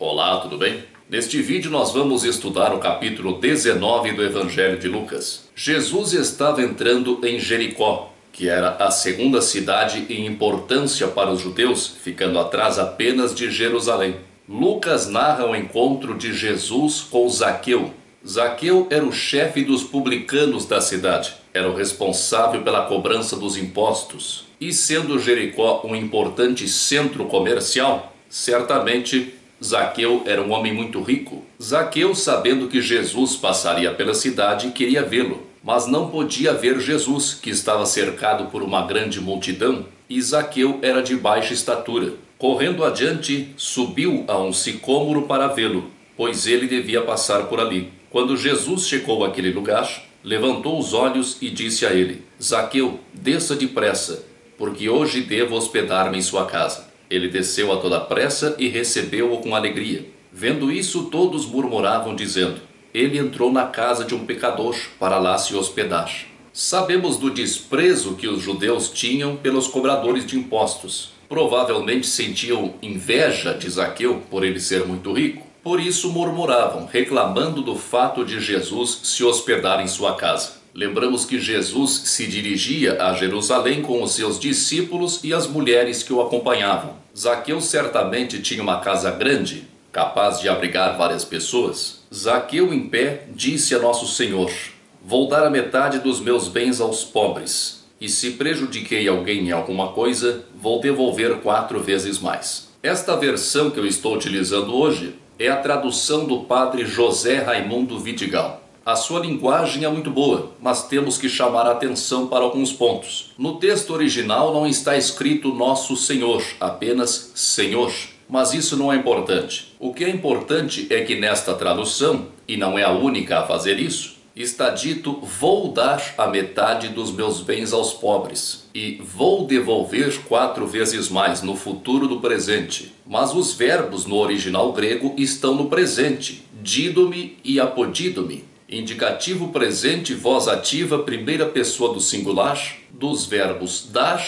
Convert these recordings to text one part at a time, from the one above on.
Olá, tudo bem? Neste vídeo nós vamos estudar o capítulo 19 do Evangelho de Lucas. Jesus estava entrando em Jericó, que era a segunda cidade em importância para os judeus, ficando atrás apenas de Jerusalém. Lucas narra o encontro de Jesus com Zaqueu. Zaqueu era o chefe dos publicanos da cidade, era o responsável pela cobrança dos impostos. E sendo Jericó um importante centro comercial, certamente Zaqueu era um homem muito rico. Zaqueu, sabendo que Jesus passaria pela cidade, queria vê-lo, mas não podia ver Jesus, que estava cercado por uma grande multidão, e Zaqueu era de baixa estatura. Correndo adiante, subiu a um sicômoro para vê-lo, pois ele devia passar por ali. Quando Jesus chegou àquele lugar, levantou os olhos e disse a ele: Zaqueu, desça depressa, porque hoje devo hospedar-me em sua casa. Ele desceu a toda pressa e recebeu-o com alegria. Vendo isso, todos murmuravam, dizendo: ele entrou na casa de um pecador para lá se hospedar. Sabemos do desprezo que os judeus tinham pelos cobradores de impostos. Provavelmente sentiam inveja de Zaqueu por ele ser muito rico. Por isso murmuravam, reclamando do fato de Jesus se hospedar em sua casa. Lembramos que Jesus se dirigia a Jerusalém com os seus discípulos e as mulheres que o acompanhavam. Zaqueu certamente tinha uma casa grande, capaz de abrigar várias pessoas. Zaqueu, em pé, disse a Nosso Senhor: vou dar a metade dos meus bens aos pobres, e se prejudiquei alguém em alguma coisa, vou devolver 4 vezes mais. Esta versão que eu estou utilizando hoje é a tradução do padre José Raimundo Vidigal. A sua linguagem é muito boa, mas temos que chamar a atenção para alguns pontos. No texto original não está escrito Nosso Senhor, apenas Senhor. Mas isso não é importante. O que é importante é que nesta tradução, e não é a única a fazer isso, está dito: vou dar a metade dos meus bens aos pobres, e vou devolver 4 vezes mais no futuro do presente. Mas os verbos no original grego estão no presente, dido-me e apodido-me. Indicativo presente, voz ativa, primeira pessoa do singular, dos verbos dar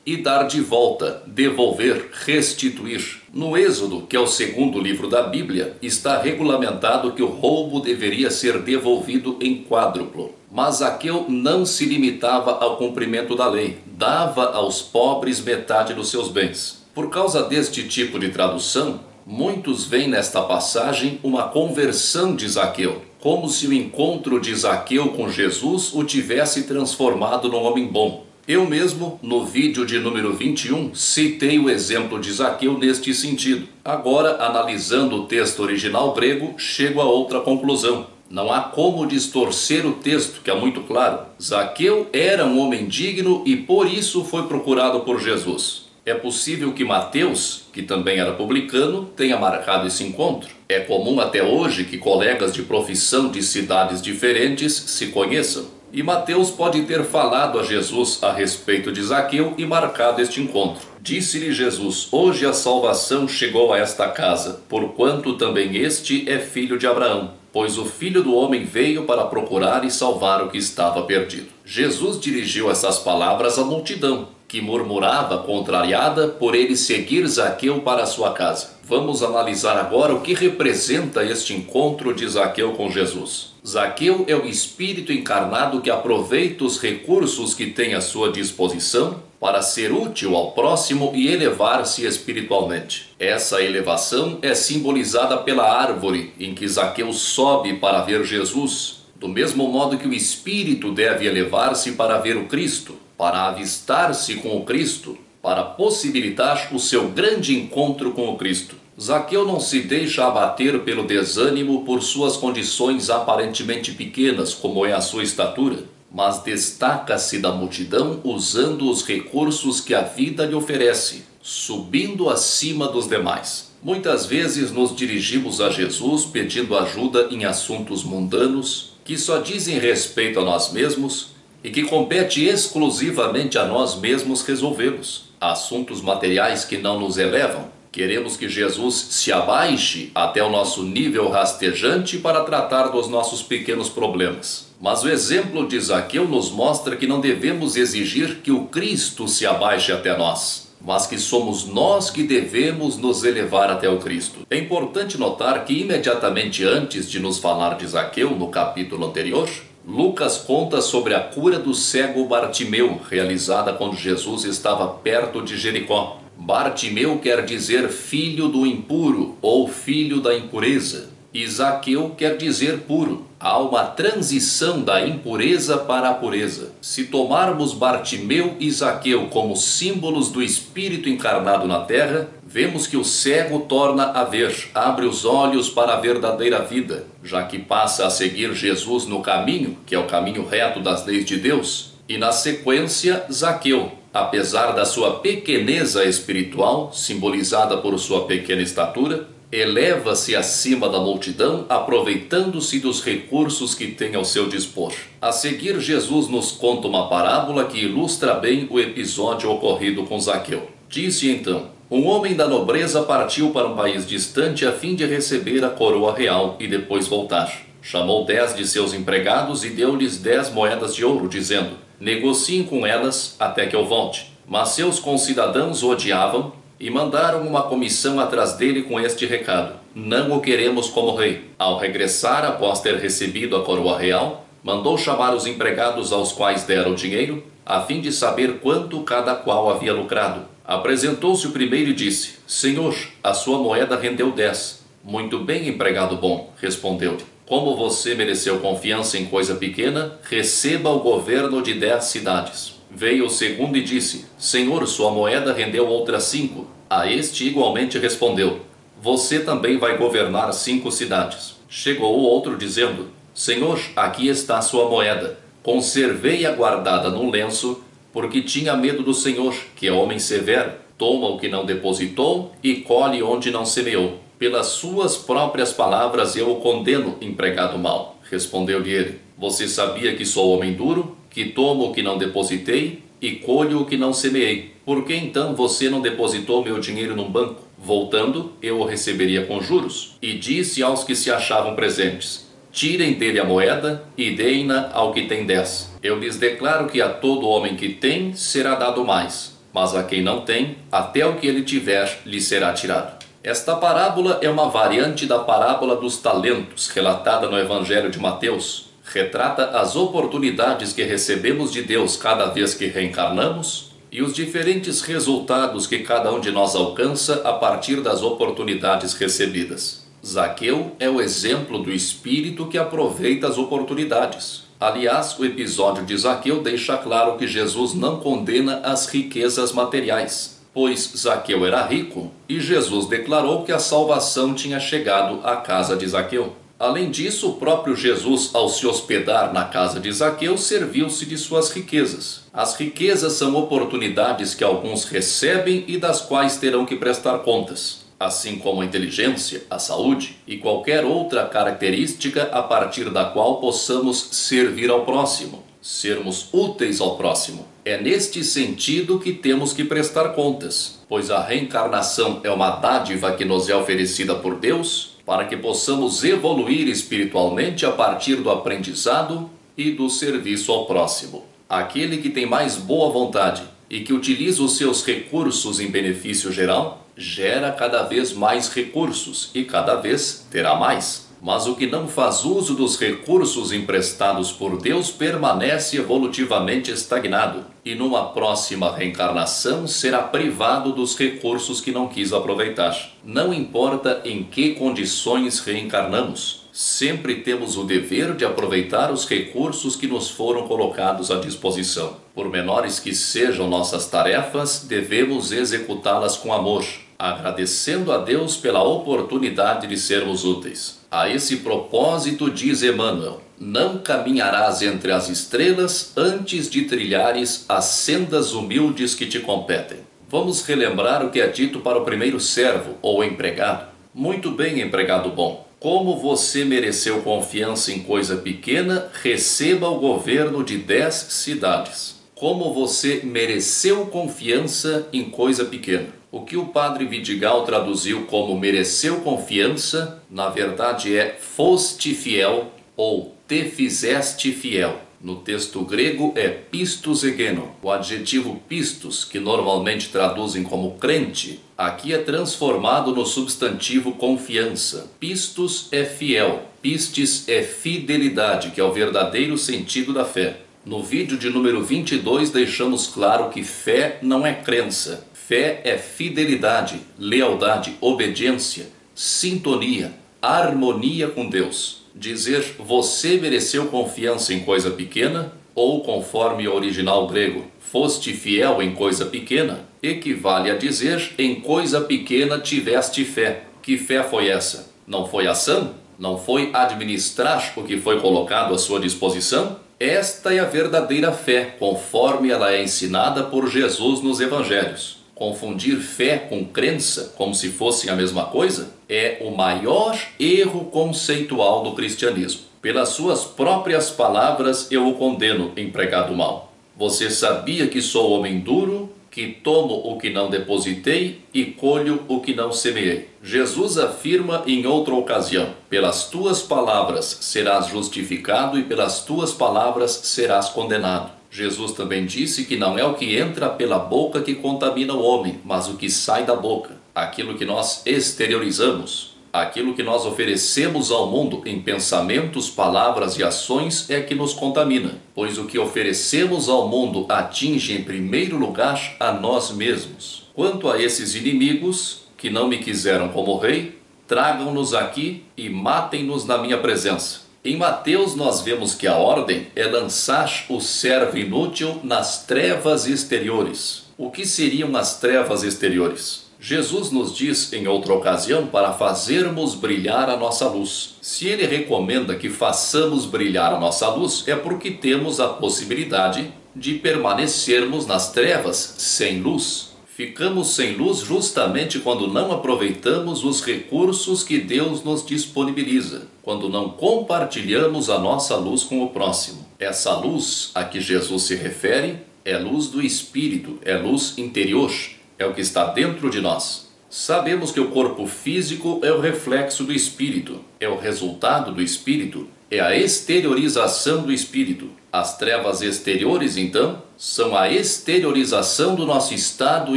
e dar de volta, devolver, restituir. No Êxodo, que é o segundo livro da Bíblia, está regulamentado que o roubo deveria ser devolvido em quádruplo. Mas Zaqueu não se limitava ao cumprimento da lei, dava aos pobres metade dos seus bens. Por causa deste tipo de tradução, muitos veem nesta passagem uma conversão de Zaqueu, como se o encontro de Zaqueu com Jesus o tivesse transformado num homem bom. Eu mesmo, no vídeo de número 21, citei o exemplo de Zaqueu neste sentido. Agora, analisando o texto original grego, chego a outra conclusão. Não há como distorcer o texto, que é muito claro. Zaqueu era um homem digno e por isso foi procurado por Jesus. É possível que Mateus, que também era publicano, tenha marcado esse encontro. É comum até hoje que colegas de profissão de cidades diferentes se conheçam. E Mateus pode ter falado a Jesus a respeito de Zaqueu e marcado este encontro. Disse-lhe Jesus: hoje a salvação chegou a esta casa, porquanto também este é filho de Abraão. Pois o Filho do Homem veio para procurar e salvar o que estava perdido. Jesus dirigiu essas palavras à multidão, que murmurava contrariada por ele seguir Zaqueu para a sua casa. Vamos analisar agora o que representa este encontro de Zaqueu com Jesus. Zaqueu é o espírito encarnado que aproveita os recursos que tem à sua disposição para ser útil ao próximo e elevar-se espiritualmente. Essa elevação é simbolizada pela árvore em que Zaqueu sobe para ver Jesus, do mesmo modo que o espírito deve elevar-se para ver o Cristo, para avistar-se com o Cristo, para possibilitar o seu grande encontro com o Cristo. Zaqueu não se deixa abater pelo desânimo por suas condições aparentemente pequenas, como é a sua estatura, mas destaca-se da multidão usando os recursos que a vida lhe oferece, subindo acima dos demais. Muitas vezes nos dirigimos a Jesus pedindo ajuda em assuntos mundanos, que só dizem respeito a nós mesmos e que compete exclusivamente a nós mesmos resolvê-los. Assuntos materiais que não nos elevam. Queremos que Jesus se abaixe até o nosso nível rastejante para tratar dos nossos pequenos problemas. Mas o exemplo de Zaqueu nos mostra que não devemos exigir que o Cristo se abaixe até nós. mas que somos nós que devemos nos elevar até o Cristo. É importante notar que imediatamente antes de nos falar de Zaqueu, no capítulo anterior, Lucas conta sobre a cura do cego Bartimeu, realizada quando Jesus estava perto de Jericó. Bartimeu quer dizer filho do impuro ou filho da impureza. E Zaqueu quer dizer puro. Há uma transição da impureza para a pureza. Se tomarmos Bartimeu e Zaqueu como símbolos do Espírito encarnado na terra, vemos que o cego torna a ver, abre os olhos para a verdadeira vida, já que passa a seguir Jesus no caminho, que é o caminho reto das leis de Deus. E na sequência, Zaqueu, apesar da sua pequeneza espiritual, simbolizada por sua pequena estatura, eleva-se acima da multidão, aproveitando-se dos recursos que tem ao seu dispor. A seguir, Jesus nos conta uma parábola que ilustra bem o episódio ocorrido com Zaqueu. Disse então: um homem da nobreza partiu para um país distante a fim de receber a coroa real e depois voltar. Chamou 10 de seus empregados e deu-lhes 10 moedas de ouro, dizendo: negociem com elas até que eu volte. Mas seus concidadãos o odiavam e mandaram uma comissão atrás dele com este recado: não o queremos como rei. Ao regressar, após ter recebido a coroa real, mandou chamar os empregados aos quais deram o dinheiro, a fim de saber quanto cada qual havia lucrado. Apresentou-se o primeiro e disse: Senhor, a sua moeda rendeu 10. Muito bem, empregado bom, respondeu-lhe. Como você mereceu confiança em coisa pequena, receba o governo de 10 cidades. Veio o segundo e disse: Senhor, sua moeda rendeu outras 5. A este igualmente respondeu: você também vai governar 5 cidades. Chegou o outro dizendo: Senhor, aqui está sua moeda. Conservei-a guardada num lenço, porque tinha medo do Senhor, que é homem severo. Toma o que não depositou e colhe onde não semeou. Pelas suas próprias palavras eu o condeno, empregado mau. Respondeu-lhe ele: você sabia que sou homem duro, que tomo o que não depositei e colho o que não semeei. Por que então você não depositou meu dinheiro num banco? Voltando, eu o receberia com juros. E disse aos que se achavam presentes: tirem dele a moeda e deem-na ao que tem 10. Eu lhes declaro que a todo homem que tem será dado mais, mas a quem não tem, até o que ele tiver lhe será tirado. Esta parábola é uma variante da parábola dos talentos, relatada no Evangelho de Mateus. Retrata as oportunidades que recebemos de Deus cada vez que reencarnamos e os diferentes resultados que cada um de nós alcança a partir das oportunidades recebidas. Zaqueu é o exemplo do espírito que aproveita as oportunidades. Aliás, o episódio de Zaqueu deixa claro que Jesus não condena as riquezas materiais, pois Zaqueu era rico e Jesus declarou que a salvação tinha chegado à casa de Zaqueu. Além disso, o próprio Jesus, ao se hospedar na casa de Zaqueu, serviu-se de suas riquezas. As riquezas são oportunidades que alguns recebem e das quais terão que prestar contas, assim como a inteligência, a saúde e qualquer outra característica a partir da qual possamos servir ao próximo, sermos úteis ao próximo. É neste sentido que temos que prestar contas, pois a reencarnação é uma dádiva que nos é oferecida por Deus, para que possamos evoluir espiritualmente a partir do aprendizado e do serviço ao próximo. Aquele que tem mais boa vontade e que utiliza os seus recursos em benefício geral, gera cada vez mais recursos e cada vez terá mais. Mas o que não faz uso dos recursos emprestados por Deus permanece evolutivamente estagnado e numa próxima reencarnação será privado dos recursos que não quis aproveitar. Não importa em que condições reencarnamos, sempre temos o dever de aproveitar os recursos que nos foram colocados à disposição. Por menores que sejam nossas tarefas, devemos executá-las com amor, agradecendo a Deus pela oportunidade de sermos úteis. A esse propósito, diz Emmanuel: não caminharás entre as estrelas antes de trilhares as sendas humildes que te competem. Vamos relembrar o que é dito para o primeiro servo ou empregado. Muito bem, empregado bom. Como você mereceu confiança em coisa pequena, receba o governo de 10 cidades. Como você mereceu confiança em coisa pequena. O que o padre Vidigal traduziu como mereceu confiança, na verdade é foste fiel ou te fizeste fiel. No texto grego é pistos egeno. O adjetivo pistos, que normalmente traduzem como crente, aqui é transformado no substantivo confiança. Pistos é fiel, pistes é fidelidade, que é o verdadeiro sentido da fé. No vídeo de número 22 deixamos claro que fé não é crença. Fé é fidelidade, lealdade, obediência, sintonia, harmonia com Deus. Dizer você mereceu confiança em coisa pequena, ou conforme o original grego, foste fiel em coisa pequena, equivale a dizer em coisa pequena tiveste fé. Que fé foi essa? Não foi ação? Não foi administrar o que foi colocado à sua disposição? Esta é a verdadeira fé, conforme ela é ensinada por Jesus nos evangelhos. Confundir fé com crença, como se fossem a mesma coisa, é o maior erro conceitual do cristianismo. Pelas suas próprias palavras eu o condeno, empregado mau. Você sabia que sou homem duro, que tomo o que não depositei e colho o que não semeei. Jesus afirma em outra ocasião: pelas tuas palavras serás justificado e pelas tuas palavras serás condenado. Jesus também disse que não é o que entra pela boca que contamina o homem, mas o que sai da boca. Aquilo que nós exteriorizamos, aquilo que nós oferecemos ao mundo em pensamentos, palavras e ações é que nos contamina, pois o que oferecemos ao mundo atinge em primeiro lugar a nós mesmos. Quanto a esses inimigos que não me quiseram como rei, tragam-nos aqui e matem-nos na minha presença. Em Mateus nós vemos que a ordem é lançar o servo inútil nas trevas exteriores. O que seriam as trevas exteriores? Jesus nos diz em outra ocasião para fazermos brilhar a nossa luz. Se ele recomenda que façamos brilhar a nossa luz, é porque temos a possibilidade de permanecermos nas trevas sem luz. Ficamos sem luz justamente quando não aproveitamos os recursos que Deus nos disponibiliza, quando não compartilhamos a nossa luz com o próximo. Essa luz a que Jesus se refere é luz do Espírito, é luz interior, é o que está dentro de nós. Sabemos que o corpo físico é o reflexo do Espírito, é o resultado do Espírito, é a exteriorização do Espírito. As trevas exteriores, então, são a exteriorização do nosso estado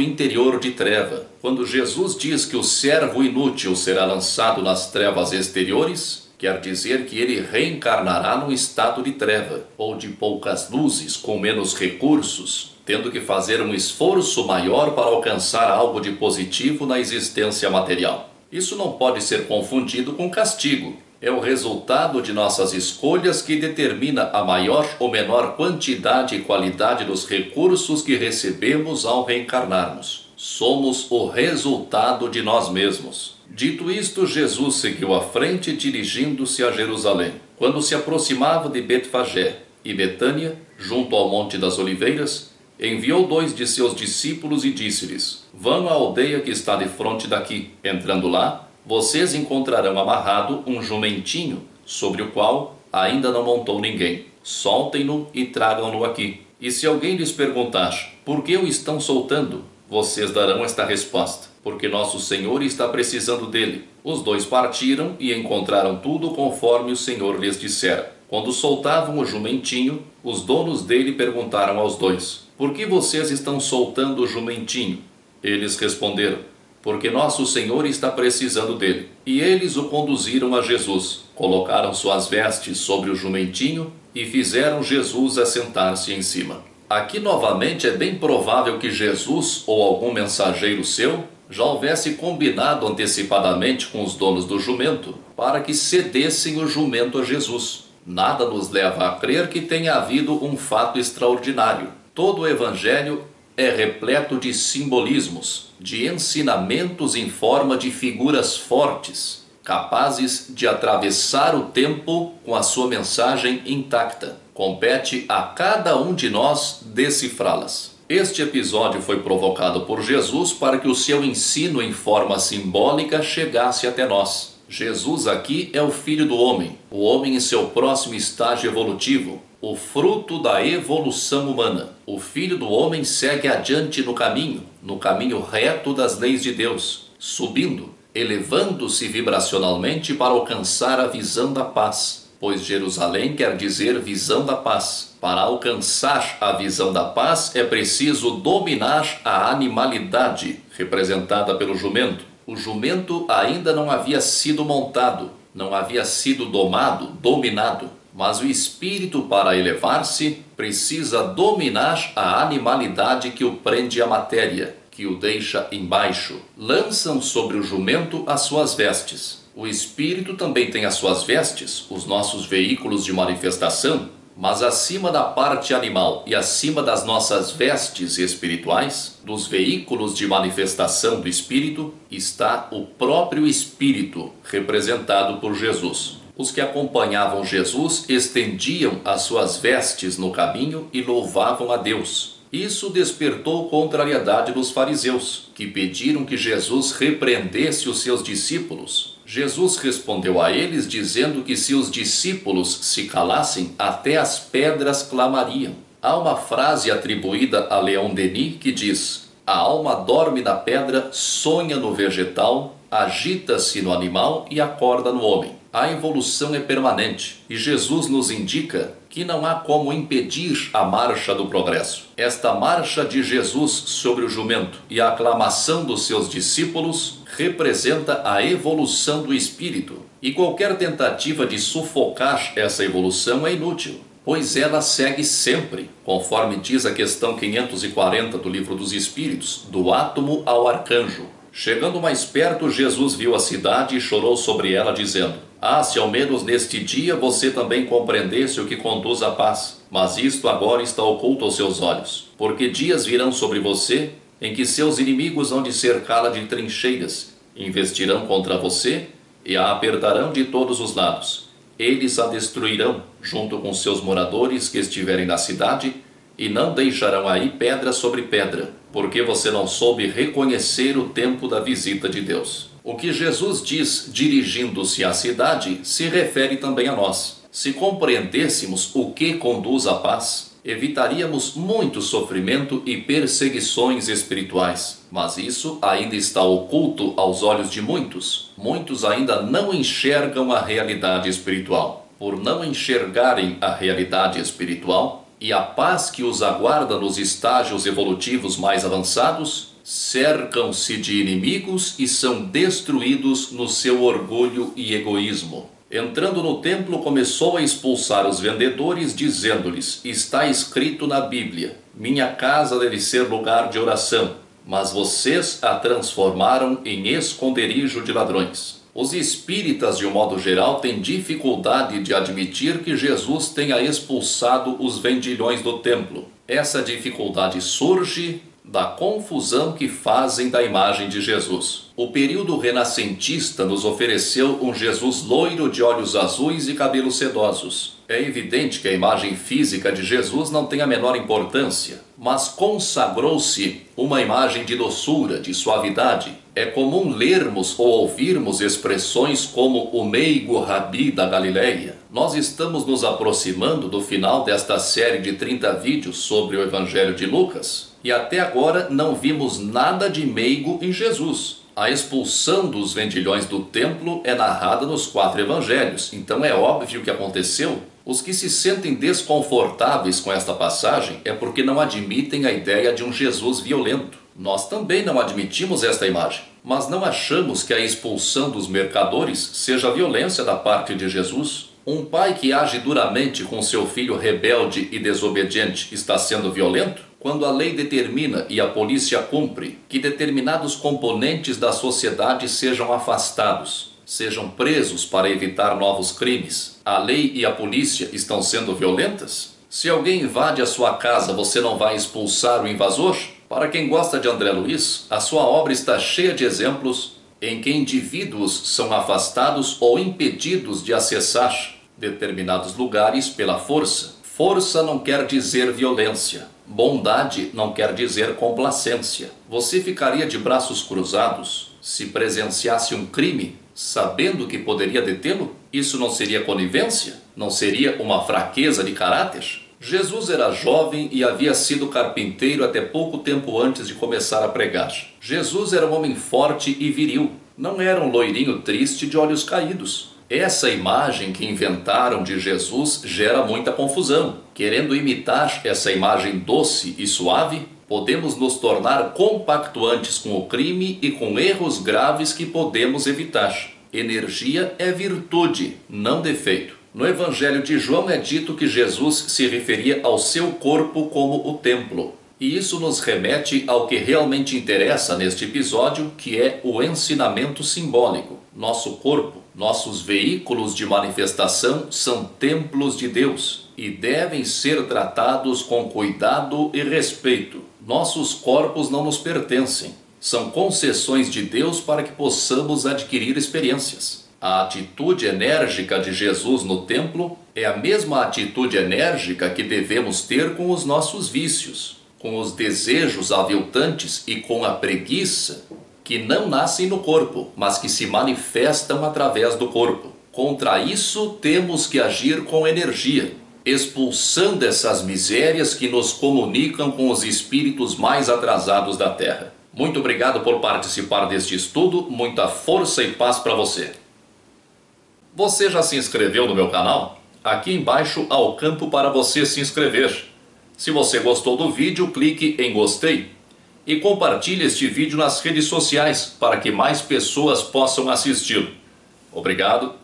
interior de treva. Quando Jesus diz que o servo inútil será lançado nas trevas exteriores, quer dizer que ele reencarnará num estado de treva, ou de poucas luzes, com menos recursos, tendo que fazer um esforço maior para alcançar algo de positivo na existência material. Isso não pode ser confundido com castigo. É o resultado de nossas escolhas que determina a maior ou menor quantidade e qualidade dos recursos que recebemos ao reencarnarmos. Somos o resultado de nós mesmos. Dito isto, Jesus seguiu à frente dirigindo-se a Jerusalém. Quando se aproximava de Betfagé e Betânia, junto ao Monte das Oliveiras, enviou 2 de seus discípulos e disse-lhes: vão à aldeia que está defronte daqui. Entrando lá, vocês encontrarão amarrado um jumentinho, sobre o qual ainda não montou ninguém. Soltem-no e tragam-no aqui. E se alguém lhes perguntar, por que o estão soltando? Vocês darão esta resposta: porque nosso Senhor está precisando dele. Os 2 partiram e encontraram tudo conforme o Senhor lhes dissera. Quando soltavam o jumentinho, os donos dele perguntaram aos 2, por que vocês estão soltando o jumentinho? Eles responderam, porque nosso Senhor está precisando dele. E eles o conduziram a Jesus, colocaram suas vestes sobre o jumentinho e fizeram Jesus assentar-se em cima. Aqui novamente é bem provável que Jesus ou algum mensageiro seu já houvesse combinado antecipadamente com os donos do jumento para que cedessem o jumento a Jesus. Nada nos leva a crer que tenha havido um fato extraordinário. Todo o Evangelho é repleto de simbolismos, de ensinamentos em forma de figuras fortes, capazes de atravessar o tempo com a sua mensagem intacta. Compete a cada um de nós decifrá-las. Este episódio foi provocado por Jesus para que o seu ensino em forma simbólica chegasse até nós. Jesus aqui é o Filho do Homem, o homem em seu próximo estágio evolutivo, o fruto da evolução humana. O Filho do Homem segue adiante no caminho reto das leis de Deus, subindo, elevando-se vibracionalmente para alcançar a visão da paz, pois Jerusalém quer dizer visão da paz. Para alcançar a visão da paz é preciso dominar a animalidade, representada pelo jumento. O jumento ainda não havia sido montado, não havia sido domado, dominado. Mas o espírito, para elevar-se, precisa dominar a animalidade que o prende à matéria, que o deixa embaixo. Lançam sobre o jumento as suas vestes. O espírito também tem as suas vestes, os nossos veículos de manifestação, mas acima da parte animal e acima das nossas vestes espirituais, dos veículos de manifestação do espírito, está o próprio espírito, representado por Jesus. Os que acompanhavam Jesus estendiam as suas vestes no caminho e louvavam a Deus. Isso despertou contrariedade dos fariseus, que pediram que Jesus repreendesse os seus discípulos. Jesus respondeu a eles dizendo que se os discípulos se calassem, até as pedras clamariam. Há uma frase atribuída a Leon Denis que diz: a alma dorme na pedra, sonha no vegetal, agita-se no animal e acorda no homem. A evolução é permanente e Jesus nos indica que não há como impedir a marcha do progresso. Esta marcha de Jesus sobre o jumento e a aclamação dos seus discípulos representa a evolução do espírito, e qualquer tentativa de sufocar essa evolução é inútil, pois ela segue sempre, conforme diz a questão 540 do Livro dos Espíritos, do átomo ao arcanjo. Chegando mais perto, Jesus viu a cidade e chorou sobre ela, dizendo: ah, se ao menos neste dia você também compreendesse o que conduz à paz. Mas isto agora está oculto aos seus olhos, porque dias virão sobre você em que seus inimigos hão de cercá-la de trincheiras, investirão contra você e a apertarão de todos os lados. Eles a destruirão, junto com seus moradores que estiverem na cidade, e não deixarão aí pedra sobre pedra, porque você não soube reconhecer o tempo da visita de Deus. O que Jesus diz dirigindo-se à cidade se refere também a nós. Se compreendêssemos o que conduz à paz, evitaríamos muito sofrimento e perseguições espirituais. Mas isso ainda está oculto aos olhos de muitos. Muitos ainda não enxergam a realidade espiritual. Por não enxergarem a realidade espiritual e a paz que os aguarda nos estágios evolutivos mais avançados, cercam-se de inimigos e são destruídos no seu orgulho e egoísmo. Entrando no templo, começou a expulsar os vendedores, dizendo-lhes: está escrito na Bíblia, minha casa deve ser lugar de oração, mas vocês a transformaram em esconderijo de ladrões. Os espíritas, de um modo geral, têm dificuldade de admitir que Jesus tenha expulsado os vendilhões do templo. Essa dificuldade surge da confusão que fazem da imagem de Jesus. O período renascentista nos ofereceu um Jesus loiro de olhos azuis e cabelos sedosos. É evidente que a imagem física de Jesus não tem a menor importância, mas consagrou-se uma imagem de doçura, de suavidade. É comum lermos ou ouvirmos expressões como o meigo rabi da Galileia. Nós estamos nos aproximando do final desta série de 30 vídeos sobre o Evangelho de Lucas, e até agora não vimos nada de meigo em Jesus. A expulsão dos vendilhões do templo é narrada nos 4 evangelhos, então é óbvio o que aconteceu. Os que se sentem desconfortáveis com esta passagem é porque não admitem a ideia de um Jesus violento. Nós também não admitimos esta imagem, mas não achamos que a expulsão dos mercadores seja violência da parte de Jesus. Um pai que age duramente com seu filho rebelde e desobediente está sendo violento? Quando a lei determina e a polícia cumpre que determinados componentes da sociedade sejam afastados, sejam presos para evitar novos crimes, a lei e a polícia estão sendo violentas? Se alguém invade a sua casa, você não vai expulsar o invasor? Para quem gosta de André Luiz, a sua obra está cheia de exemplos em que indivíduos são afastados ou impedidos de acessar determinados lugares pela força. Força não quer dizer violência. Bondade não quer dizer complacência. Você ficaria de braços cruzados se presenciasse um crime, sabendo que poderia detê-lo? Isso não seria conivência? Não seria uma fraqueza de caráter? Jesus era jovem e havia sido carpinteiro até pouco tempo antes de começar a pregar. Jesus era um homem forte e viril. Não era um loirinho triste de olhos caídos. Essa imagem que inventaram de Jesus gera muita confusão. Querendo imitar essa imagem doce e suave, podemos nos tornar compactuantes com o crime e com erros graves que podemos evitar. Energia é virtude, não defeito. No Evangelho de João é dito que Jesus se referia ao seu corpo como o templo. E isso nos remete ao que realmente interessa neste episódio, que é o ensinamento simbólico. Nosso corpo, nossos veículos de manifestação são templos de Deus e devem ser tratados com cuidado e respeito. Nossos corpos não nos pertencem. São concessões de Deus para que possamos adquirir experiências. A atitude enérgica de Jesus no templo é a mesma atitude enérgica que devemos ter com os nossos vícios, com os desejos aviltantes e com a preguiça, que não nascem no corpo, mas que se manifestam através do corpo. Contra isso temos que agir com energia, expulsando essas misérias que nos comunicam com os espíritos mais atrasados da Terra. Muito obrigado por participar deste estudo, muita força e paz para você. Você já se inscreveu no meu canal? Aqui embaixo há o campo para você se inscrever. Se você gostou do vídeo, clique em gostei e compartilhe este vídeo nas redes sociais para que mais pessoas possam assisti-lo. Obrigado